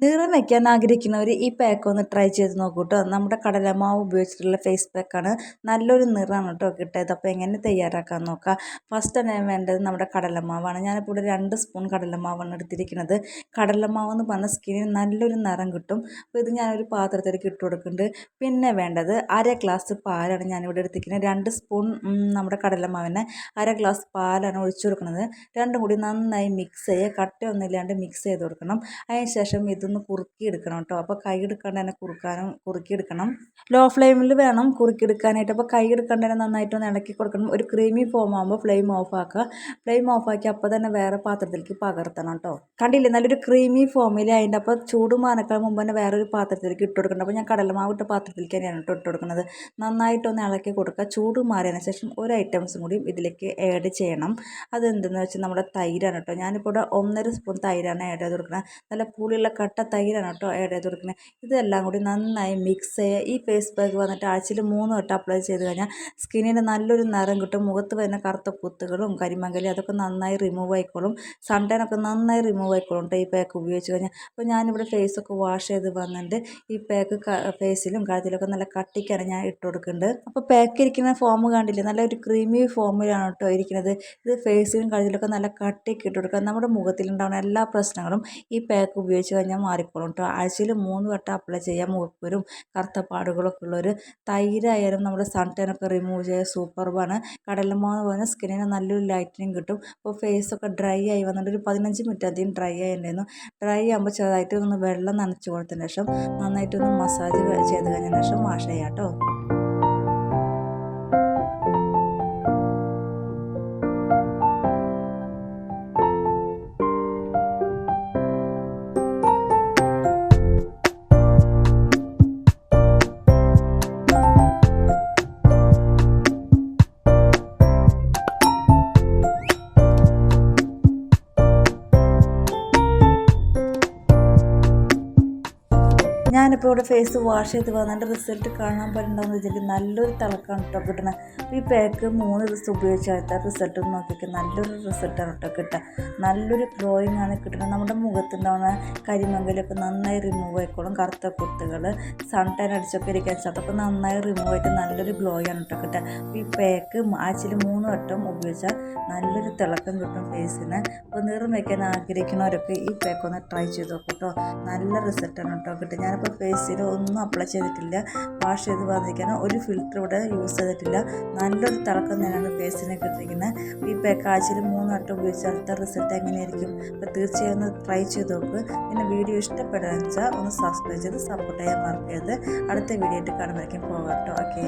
നിറം വയ്ക്കാൻ ആഗ്രഹിക്കുന്നവർ ഈ പാക്ക് ഒന്ന് ട്രൈ ചെയ്ത് നോക്കൂ കേട്ടോ. നമ്മുടെ കടലമാവ് ഉപയോഗിച്ചിട്ടുള്ള ഫേസ് പാക്കാണ്. നല്ലൊരു നിറമാണ് കേട്ടോ കിട്ടിയത്. അപ്പോൾ എങ്ങനെ തയ്യാറാക്കാൻ നോക്കാം. ഫസ്റ്റ് തന്നെ വേണ്ടത് നമ്മുടെ കടലമാവാണ്. ഞാനിപ്പോൾ ഇവിടെ 2 സ്പൂൺ കടലമാവാണ് എടുത്തിരിക്കുന്നത്. കടലമാവ് എന്ന് പറഞ്ഞാൽ സ്കിന്നിന് നല്ലൊരു നിറം കിട്ടും. അപ്പോൾ ഇത് ഞാനൊരു പാത്രത്തിലേക്ക് ഇട്ട് കൊടുക്കുന്നുണ്ട്. പിന്നെ വേണ്ടത് 1/2 ഗ്ലാസ് പാലാണ് ഞാനിവിടെ എടുത്തിരിക്കുന്നത്. 2 സ്പൂൺ നമ്മുടെ കടലമാവിന് 1/2 ഗ്ലാസ് പാലാണ് ഒഴിച്ചു കൊടുക്കുന്നത്. രണ്ടും കൂടി നന്നായി മിക്സ് ചെയ്യുക. കട്ടയൊന്നും ഇല്ലാണ്ട് മിക്സ് ചെയ്ത് കൊടുക്കണം. അതിന് ശേഷം ഇതൊന്ന് കുറുക്കിയെടുക്കണം കേട്ടോ. അപ്പോൾ കൈ എടുക്കാണ്ട് തന്നെ കുറുക്കിയെടുക്കണം. ലോ ഫ്ലെയിമിൽ വേണം കുറുക്കിയെടുക്കാനായിട്ട്. അപ്പോൾ കൈ എടുക്കാണ്ട് തന്നെ നന്നായിട്ടൊന്ന് ഇളക്കി കൊടുക്കണം. ഒരു ക്രീമി ഫോം ആകുമ്പോൾ ഫ്ലെയിം ഓഫ് ആക്കുക. ഫ്ലെയിം ഓഫ് ആക്കി അപ്പോൾ തന്നെ വേറെ പാത്രത്തിലേക്ക് പകർത്തണം കേട്ടോ. കണ്ടില്ലേ, നല്ലൊരു ക്രീമി ഫോമിൽ അതിൻ്റെ അപ്പോൾ ചൂട് മാനേക്കാൾ മുമ്പ് തന്നെ വേറൊരു പാത്രത്തിലേക്ക് ഇട്ട് കൊടുക്കണം. അപ്പോൾ ഞാൻ കടലമാവ് ഇട്ട പാത്രത്തിലേക്ക് തന്നെയാണ് ഇട്ട് കൊടുക്കുന്നത്. നന്നായിട്ടൊന്ന് ഇളക്കി കൊടുക്കുക. ചൂട് മാറിയതിന് ശേഷം ഒരു ഐറ്റംസും കൂടി ഇതിലേക്ക് ആഡ് ചെയ്യണം. അതെന്തെന്ന് വെച്ചാൽ നമ്മുടെ തൈരാണ് കേട്ടോ. ഞാനിപ്പോൾ ഇവിടെ 1.5 സ്പൂൺ തൈരാണ് ആഡ് ചെയ്ത് കൊടുക്കുന്നത്. നല്ല പുളിയുള്ള കട്ട തൈരാണ് കേട്ടോ ആഡ് ചെയ്ത് കൊടുക്കുന്നത്. ഇതെല്ലാം കൂടി നന്നായി മിക്സ് ചെയ്യുക. ഈ ഫേസ് പാക്ക് വന്നിട്ട് ആഴ്ചയിൽ 3 വട്ടം അപ്ലൈ ചെയ്ത് കഴിഞ്ഞാൽ സ്കിന്നിന് നല്ലൊരു നിറം കിട്ടും. മുഖത്ത് വരുന്ന കറുത്ത കുത്തുകളും കരിമങ്കലും അതൊക്കെ നന്നായി റിമൂവ് ആയിക്കോളും. സൺടാനൊക്കെ നന്നായി റിമൂവ് ആയിക്കോളും കേട്ടോ ഈ പാക്ക് ഉപയോഗിച്ച് കഴിഞ്ഞാൽ. അപ്പോൾ ഞാനിവിടെ ഫേസൊക്കെ വാഷ് ചെയ്ത് വന്നിട്ട് ഈ പാക്ക് ഫേസിലും കഴുത്തിലൊക്കെ നല്ല കട്ടിക്കാണ് ഞാൻ ഇട്ട് കൊടുക്കുന്നുണ്ട്. അപ്പോൾ പാക്ക് ഇരിക്കുന്ന ഫോം കണ്ടില്ലേ, നല്ലൊരു ക്രീമി ഫോമിലാണ് കേട്ടോ ഇരിക്കുന്നത്. ഇത് ഫേസിലും കഴുത്തിലൊക്കെ നല്ല കട്ടിക്ക് ഇട്ട് കൊടുക്കുക. നമ്മുടെ മുഖത്തിലുണ്ടാകുന്ന എല്ലാ പ്രശ്നങ്ങളും ഈ പാക്ക് ഉപയോഗിച്ച് കഴിഞ്ഞാൽ മാറിക്കോളും കേട്ടോ. ആഴ്ചയിൽ 3 വട്ടം അപ്ലൈ ചെയ്യാം. മുഖക്കുരും കറുത്ത പാടുകളൊക്കെ ഉള്ളൊരു തൈരായാലും നമ്മുടെ സൺടാനൊക്കെ റിമൂവ് ചെയ്യാൻ സൂപ്പർബാണ്. കടലമാവ് പറഞ്ഞാൽ സ്കിന്നിന് നല്ലൊരു ലൈറ്റനിങ് കിട്ടും. അപ്പോൾ ഫേസൊക്കെ ഡ്രൈ ആയി വന്നിട്ട് ഒരു 15 മിനിറ്റ് അധികം ഡ്രൈ ആയിട്ടുണ്ടായിരുന്നു. ഡ്രൈ ആകുമ്പോൾ ചെറുതായിട്ട് ഒന്ന് വെള്ളം നനച്ച് കൊടുത്തതിന് ശേഷം നന്നായിട്ടൊന്ന് മസാജ് ചെയ്ത് കഴിഞ്ഞതിന് ശേഷം വാഷ് ചെയ്യാം കേട്ടോ. ഞാനിപ്പോൾ ഇവിടെ ഫേസ് വാഷ് ചെയ്ത് വന്നിട്ട് റിസൾട്ട് കാണാൻ പറ്റുന്നുണ്ടോയെന്ന് വിചാരിക്കും. നല്ലൊരു തിളക്കമാണ് കേട്ടോ കിട്ടണത്. ഈ പാക്ക് 3 ദിവസം ഉപയോഗിച്ചാൽ റിസൾട്ട് നോക്കിയിട്ട് നല്ലൊരു റിസൾട്ടാണ് കേട്ടോ കിട്ടുക. നല്ലൊരു ഗ്ലോയിങ് ആണ് കിട്ടുന്നത്. നമ്മുടെ മുഖത്തുണ്ടാവുന്ന കരിമങ്കലൊക്കെ നന്നായി റിമൂവ് ആയിക്കോളും. കറുത്ത കുത്തുകൾ സൺടാൻ അടിച്ചൊക്കെ ഇരിക്കാൻ അതൊക്കെ നന്നായി റിമൂവ് ആയിട്ട് നല്ലൊരു ഗ്ലോയാണ് കേട്ടോ കിട്ടുക. ഈ പാക്ക് ആഴ്ചയിൽ 3 വട്ടം ഉപയോഗിച്ചാൽ നല്ലൊരു തിളക്കം കിട്ടും ഫേസിന്. അപ്പോൾ നിറം വയ്ക്കാൻ ആഗ്രഹിക്കുന്നവരൊക്കെ ഈ പാക്ക് ഒന്ന് ട്രൈ ചെയ്ത് നോക്കും കേട്ടോ. നല്ല റിസൾട്ടാണ് കേട്ടോ കിട്ടുക. ഞാനിപ്പോൾ ഫേസിൽ ഒന്നും അപ്ലൈ ചെയ്തിട്ടില്ല. വാഷ് ചെയ്ത് വന്നിരിക്കാൻ ഒരു ഫിൽറ്റർ ഇവിടെ യൂസ് ചെയ്തിട്ടില്ല. നല്ലൊരു തിളക്കം തന്നെയാണ് ഫേസിന് കിട്ടിയിരിക്കുന്നത്. ഈ പാക്ക് ആഴ്ചയിൽ 3 വട്ടം ഉപയോഗിച്ചാൽ അടുത്ത റിസൾട്ട് എങ്ങനെയായിരിക്കും. അപ്പോൾ തീർച്ചയായും ഒന്ന് ട്രൈ ചെയ്ത് നോക്ക്. പിന്നെ വീഡിയോ ഇഷ്ടപ്പെടുകയെന്ന് വെച്ചാൽ ഒന്ന് സബ്സ്ക്രൈബ് ചെയ്ത് സപ്പോർട്ട് ചെയ്യാൻ മറക്കരുത്. അടുത്ത വീഡിയോ ആയിട്ട് കാണുന്നതായിരിക്കും പോകാം കേട്ടോ. ഓക്കെ.